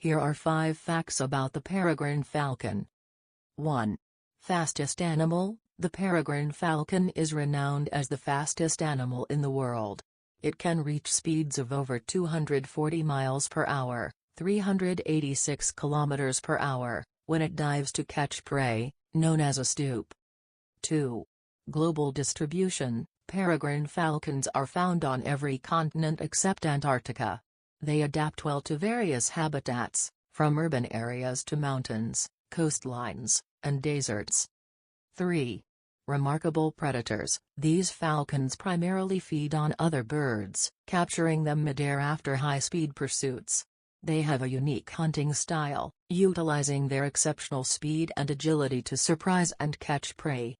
Here are 5 facts about the peregrine falcon. 1. Fastest animal. The peregrine falcon is renowned as the fastest animal in the world. It can reach speeds of over 240 miles per hour, 386 kilometers per hour, when it dives to catch prey, known as a stoop. 2. Global distribution. Peregrine falcons are found on every continent except Antarctica. They adapt well to various habitats, from urban areas to mountains, coastlines, and deserts. 3. Remarkable predators. These falcons primarily feed on other birds, capturing them midair after high-speed pursuits. They have a unique hunting style, utilizing their exceptional speed and agility to surprise and catch prey.